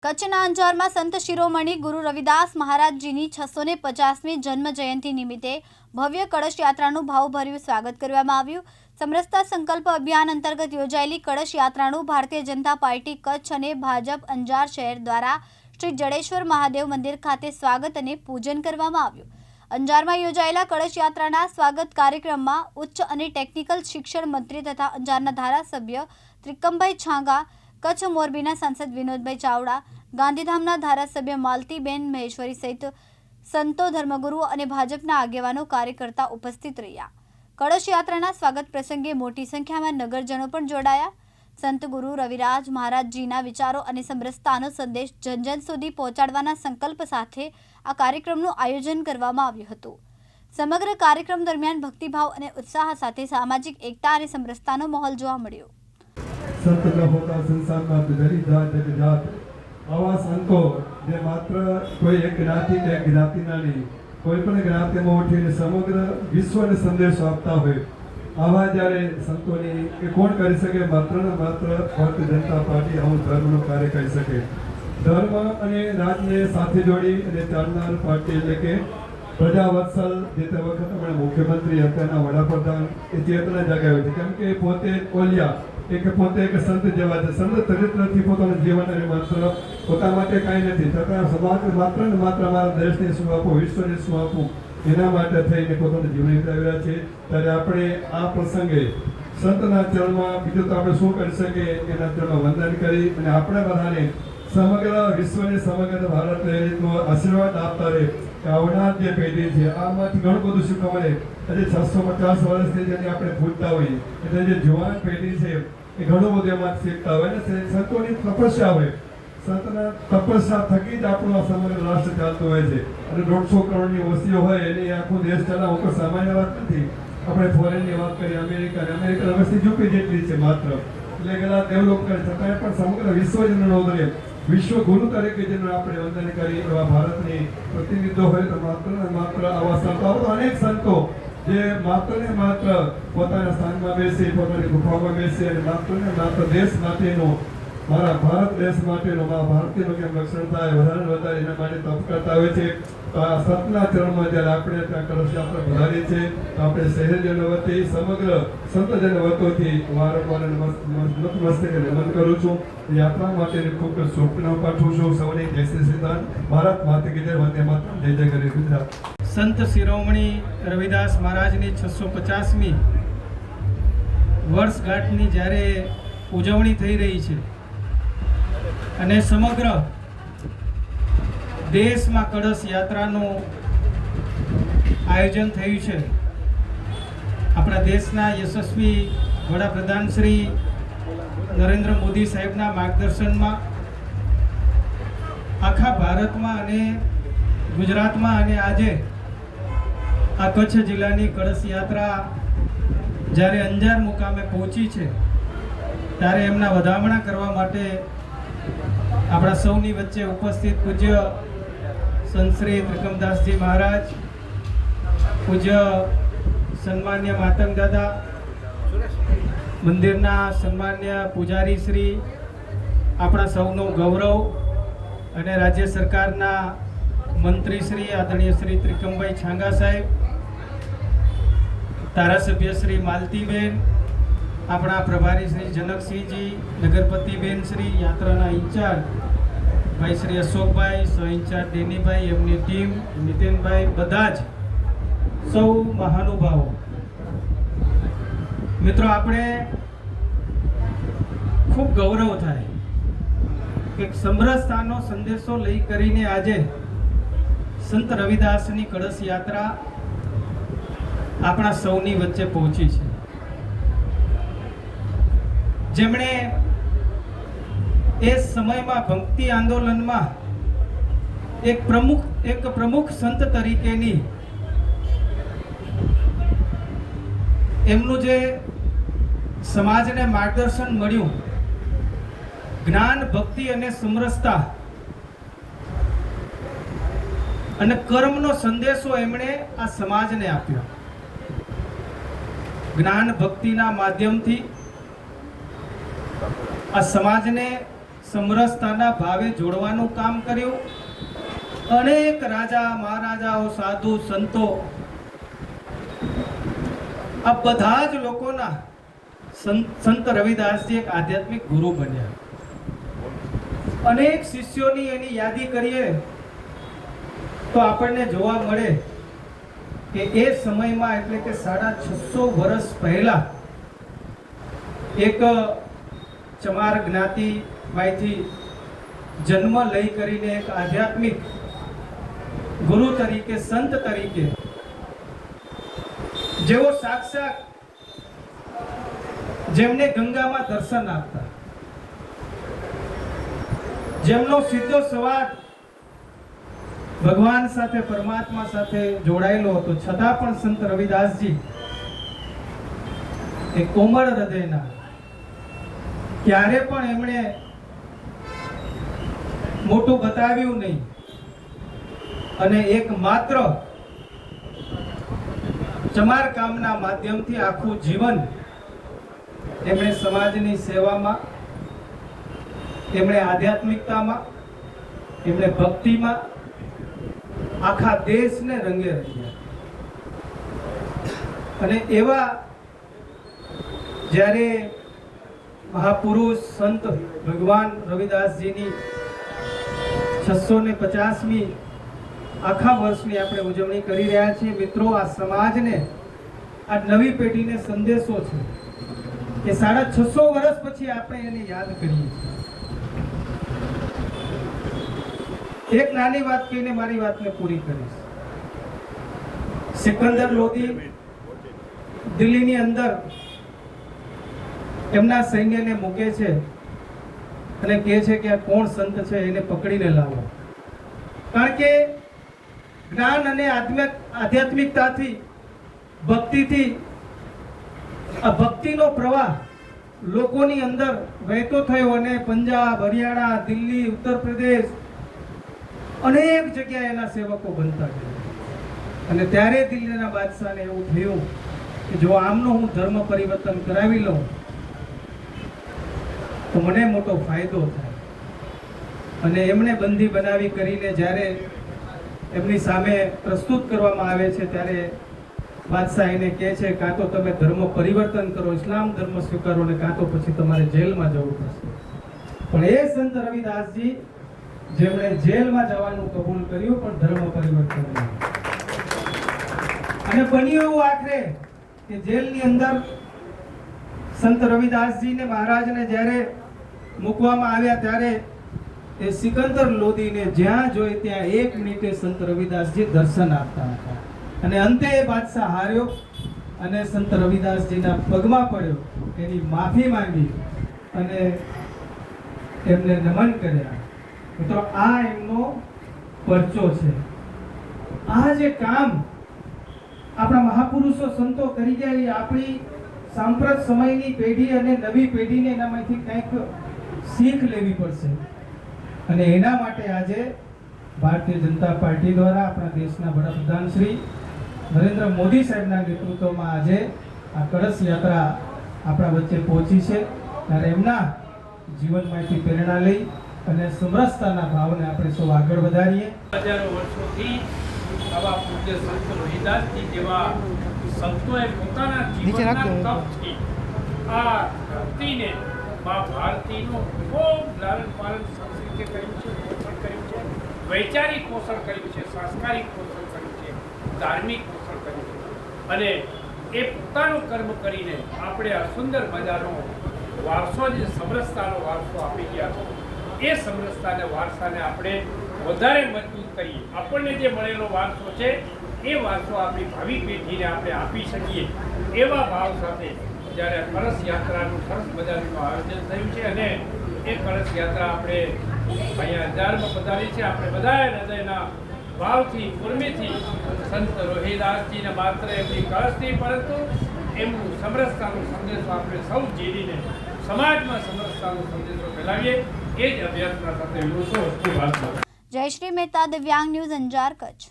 કચ્છના અંજારમાં સંત શિરોમણી ગુરુ રવિદાસ મહારાજજીની 650મી જન્મ જયંતિ નિમિત્તે ભવ્ય કળશ યાત્રાનું ભાવભર્યું સ્વાગત કરવામાં આવ્યું। સમરસતા સંકલ્પ અભિયાન અંતર્ગત યોજાયેલી કળશ યાત્રાનું ભારતીય જનતા પાર્ટી કચ્છ અને ભાજપ અંજાર શહેર દ્વારા શ્રી જડેશ્વર મહાદેવ મંદિર ખાતે સ્વાગત અને પૂજન કરવામાં આવ્યું। અંજારમાં યોજાયેલા કળશ યાત્રાના સ્વાગત કાર્યક્રમમાં ઉચ્ચ અને ટેકનિકલ શિક્ષણ મંત્રી તથા અંજારના ધારાસભ્ય ત્રિકમભાઈ છાંગા, કચ્છ મોરબીના સાંસદ વિનોદભાઈ ચાવડા, ગાંધીધામના ધારાસભ્ય માલતીબેન મહેશ્વરી સહિત સંતો, ધર્મગુરુઓ અને ભાજપના આગેવાનો કાર્યકર્તા ઉપસ્થિત રહ્યા। કળશ યાત્રાના સ્વાગત પ્રસંગે મોટી સંખ્યામાં નગરજનો પણ જોડાયા। સંત ગુરુ રવિરાજ મહારાજજીના વિચારો અને સમરસતાનો સંદેશ જન જન સુધી પહોંચાડવાના સંકલ્પ સાથે આ કાર્યક્રમનું આયોજન કરવામાં આવ્યું હતું। સમગ્ર કાર્યક્રમ દરમિયાન ભક્તિભાવ અને ઉત્સાહ સાથે સામાજિક એકતા અને સમરસતાનો માહોલ જોવા મળ્યો। संत न होता संसार में दरी जात जग जात आवा संतो जे मात्र कोई एक ज्ञाति के ज्ञाति ना नहीं कोई पण ज्ञाति में उठीने समग्र विश्व ने संदेश आपता हुए आवा जारे संतोनी के कोण करी सके मात्र ने मात्र भारतीय जनता पार्टी आવું ધર્મનું કાર્ય કરી શકે। ધર્મ અને રાજને સાથે જોડી અને ચાલનાર પાર્ટી એટલે કે પ્રજાવત્સલ જે તે વખત આપણે મુખ્યમંત્રી હતા વડાપ્રધાન એ ચેતના જગાવી છે, કેમ કે પોતે ઓલિયા એક પોતે એક સંત જેવા છે। સંત ચરિત્રથી પોતાનું જીવન અને માત્ર પોતા માટે કાંઈ નથી છતાં સમાજ માત્ર ને માત્ર અમારા દેશને શું આપવું, વિશ્વને શું આપવું એના માટે થઈને પોતાનું જીવન વિતાવ્યા છે। ત્યારે આપણે આ પ્રસંગે સંતના ચરણમાં બીજું તો આપણે શું કરી શકીએ, એના ચરણમાં વંદન કરી અને આપણે બધાને સમગ્ર વિશ્વને સમગ્ર ભારતનો આશીર્વાદ આપતા રહે। આવનાર જે પેઢી છે આમાંથી ઘણું બધું શીખવા મળે। આજે 650 વર્ષથી જેની આપણે ભૂલતા હોઈએ એટલે જે જુવાન પેઢી છે એ ઘણું બધું એમાંથી શીખતા હોય ને સંતોની તપસ્યા હોય, સંતના તપસ્યા થકી જ આપણું આ સમગ્ર રાષ્ટ્ર ચાલતું હોય છે। અને 150 કરોડની વસ્તીઓ હોય એની આખો દેશ ચલાવવો તો સામાન્ય વાત નથી। આપણે ફોરેનની વાત કરીએ, અમેરિકા વસ્તી ઝૂકી જેટલી છે માત્ર, એટલે ગયેલા ડેવલપ કરે છતાં પણ સમગ્ર વિશ્વ જેનો નોંધે વિશ્વ ગુરુ તરીકે જેને આપણે વંદન કરી એવા ભારતની પ્રતિનિધિત્વ હોય તો માત્ર ને માત્ર આવા સંતો, અનેક સંતો જે માત્ર ને માત્ર પોતાના સ્થાનમાં બેસી પોતાની ગુફામાં બેસી અને માત્ર ને માત્ર દેશ માટેનું, મારા ભારત દેશ માટેનું, મારા ભારતીયનું કેમ રક્ષણ થાય વધારે વધારે એના માટે તપ કરતા હોય છે। તો આ સતના ચરણમાં જ્યારે આપણે ત્યાં કળશ યાત્રા વધારી છે તો આપણે શહેરજનો વતી સમગ્ર સંતજનો વતીથી વારંવાર નતમસ્તકે નમન કરું છું। યાત્રા માટેની ખૂબ ખૂબ શુભકામનાઓ પાઠવું છું। સૌને જય શ્રી સિદ્ધાંત, ભારત માતા કી જય, વંદે માતરમ, જય જય ગરી ગુજરાત। સંત શિરોમણી રવિદાસ મહારાજની 650મી વર્ષગાંઠની જ્યારે ઉજવણી થઈ રહી છે અને સમગ્ર દેશમાં કળશ યાત્રાનું આયોજન થયું છે। આપણા દેશના યશસ્વી વડાપ્રધાન શ્રી નરેન્દ્ર મોદી સાહેબના માર્ગદર્શનમાં આખા ભારતમાં અને ગુજરાતમાં અને આજે આ કચ્છ જિલ્લાની કળશ યાત્રા જ્યારે અંજાર મુકામે પહોંચી છે ત્યારે એમના વધામણા કરવા માટે આપણા સૌની વચ્ચે ઉપસ્થિત પૂજ્ય સંત શ્રી ત્રિકમદાસજી મહારાજ, પૂજ્ય સન્માન્ય માતંગ દાદા, મંદિરના સન્માન્ય પૂજારી શ્રી, આપણા સૌનું ગૌરવ અને રાજ્ય સરકારના મંત્રી શ્રી આદરણીય શ્રી ત્રિકમભાઈ છાંગા સાહેબ, ધારાસભ્ય શ્રી માલતીબેન, આપણા પ્રભારી શ્રી જનકસિંહજી, નગરપતિબેન શ્રી, યાત્રાના ઇન્ચાર્જ ભાઈ શ્રી અશોકભાઈ, સહ ઇન્ચાર્જ ડેનીભાઈ, એમની ટીમ, નીતિનભાઈ, બધા જ સૌ મહાનુભાવો, મિત્રો, આપણે ખૂબ ગૌરવ થાય કે સમરસતાનો સંદેશો લઈ કરીને આજે સંત રવિદાસની કળશ યાત્રા આપણા સૌની વચ્ચે પહોંચી છે, જેમણે એ સમયમાં ભક્તિ આંદોલનમાં એક પ્રમુખ સંત તરીકેની એમનું જે સમાજને માર્ગદર્શન મળ્યું, જ્ઞાન, ભક્તિ અને સમરસતા અને કર્મનો સંદેશો એમણે આ સમાજને આપ્યો। જ્ઞાન ભક્તિના માધ્યમથી આ સમાજને સમરસતાના ભાવે જોડવાનું કામ કર્યું. અનેક રાજા મહારાજાઓ, સાધુ સંતો, આ બધા જ લોકોના સંત રવિદાસજી એક આધ્યાત્મિક ગુરુ બન્યા. અનેક શિષ્યોની એની યાદી કરીએ તો આપણને જોવા મળે કે એ સમયમાં એટલે કે 650 વર્ષ પહેલા એક ચમાર જ્ઞાતિમાંથી જન્મ લઈ કરીને એક આધ્યાત્મિક ગુરુ તરીકે, સંત તરીકે, જેઓ સાક્ષાત જેમને ગંગામાં દર્શન આપતા, જેમનો સીધો સંવાદ ભગવાન સાથે, પરમાત્મા સાથે જોડાયેલો હતો, છતાં પણ સંત રવિદાસજી એ કોમળ હૃદયના, ક્યારે પણ એમણે મોટું બતાવ્યું નહીં અને એક માત્ર ચમાર કામના માધ્યમથી આખું જીવન એમણે સમાજની સેવામાં, એમણે આધ્યાત્મિકતામાં, એમણે ભક્તિમાં આખા દેશને રંગે રહ્યા. અને એવા જ્યારે મહાપુરુષ સંત ભગવાન રવિદાસજીની 650મી આખા વર્ષની આપણે ઉજવણી કરી રહ્યા છીએ. મિત્રો, આ સમાજને, આ નવી પેઢીને સંદેશો છે કે 650 વર્ષ પછી આપણે એને યાદ કરીએ છીએ. એક નાની વાત કહીને મારી વાતને પૂરી કરીશ. સિકંદર લોધી દિલ્હીની અંદર એમના સૈન્યને મૂકે છે અને કહે છે કે આ કોણ સંત છે, એને પકડીને લાવો. કારણ કે જ્ઞાન અને આધ્યાત્મિકતાથી, ભક્તિથી, આ ભક્તિનો પ્રવાહ લોકોની અંદર વહેતો થયો અને પંજાબ, હરિયાણા, દિલ્હી, ઉત્તર પ્રદેશ અનેક જગ્યાએ એના સેવકો બનતા ગયા. અને ત્યારે દિલ્હીના બાદશાહને એવું થયું કે જો આમનો હું ધર્મ પરિવર્તન કરાવી લઉં તો મને મોટો ફાયદો થાય. અને એમણે બંદી બનાવી કરીને જ્યારે એમની સામે પ્રસ્તુત કરવામાં આવે છે ત્યારે બાદશાહ એને કહે છે કાં તો તમે ધર્મ પરિવર્તન કરો, ઇસ્લામ ધર્મ સ્વીકારો, ને કાં તો પછી તમારે જેલમાં જવું પડશે. પણ એ સંત રવિદાસજી જેમણે જેલમાં જવાનું કબૂલ કર્યું પણ ધર્મ પરિવર્તન નહીં. અને બન્યું એવું આખરે કે જેલની અંદર સંત રવિદાસજીને, મહારાજને જ્યારે મૂકવામાં આવ્યા ત્યારે એ સિકંદર લોધીને જ્યાં જોઈ ત્યાં 1 મિનિટે સંત રવિદાસજી દર્શન આપતા હતા. અને અંતે એ બાદશાહ હાર્યો અને સંત રવિદાસજીના પગમાં પડ્યો, એની માફી માંગી અને એમને નમન કર્યા. મિત્રો, આ એમનો પરચો છે. આ જે કામ આપણા મહાપુરુષો સંતો કરી ગયા, એ આપણી સાંપ્રત સમયની પેઢી અને નવી પેઢીને એનામાંથી કંઈક શીખ લેવી પડશે. અને એના માટે આજે ભારતીય જનતા પાર્ટી દ્વારા આપણા દેશના વડાપ્રધાન શ્રી નરેન્દ્ર મોદી સાહેબના નેતૃત્વમાં આજે આ કળશ યાત્રા આપણા વચ્ચે પહોંચી છે. ત્યારે એમના જીવનમાંથી પ્રેરણા લઈ અને સમરસતાના ભાવને આપણે સૌ આગળ વધારીએ. હજારો વર્ષોથી આવા પૂજ્ય સંત રોહિદાસજી જેવા સંતોએ પોતાના જીવનના તપથી આ ધરતીને મા ભારતીનું ખૂબ લાલન પાલન સંસ્કૃતિ કર્યું છે, પોષણ કર્યું છે, વૈચારિક પોષણ કર્યું છે, સાંસ્કારિક પોષણ કર્યું છે, ધાર્મિક પોષણ કર્યું છે. અને એ પોતાનું કર્મ કરીને આપણે આ સુંદર મજાનો વારસો, જે સમરસતાનો વારસો આપી ગયા છે, એ સમરસતાને, વારસાને આપણે વધારે મજબૂત કરીએ. આપણને જે મળેલો વારસો છે એ વારસો આપણી ભાવિ પેઢીને આપણે આપી શકીએ એવા ભાવ સાથે જ્યારે કળશ યાત્રાનું સરસ મજાનું આયોજન થયું છે. અને એ કળશ યાત્રા આપણે અહીંયા અંજારમાં પધારી છે. આપણે બધા હૃદયના ભાવથી, ઉર્મિથી સંત રોહિદાસજીને માત્ર એમની કળશ નહીં, પરંતુ એમનું સમરસતાનો સંદેશો આપણે સૌ જીરીને સમાજમાં સમરસતાનો સંદેશો ફેલાવીએ, એ જ અભ્યાસના સાથે વિરોધો. જયશ્રી મહેતા, દિવ્યાંગ ન્યૂઝ, અંજાર, કચ્છ.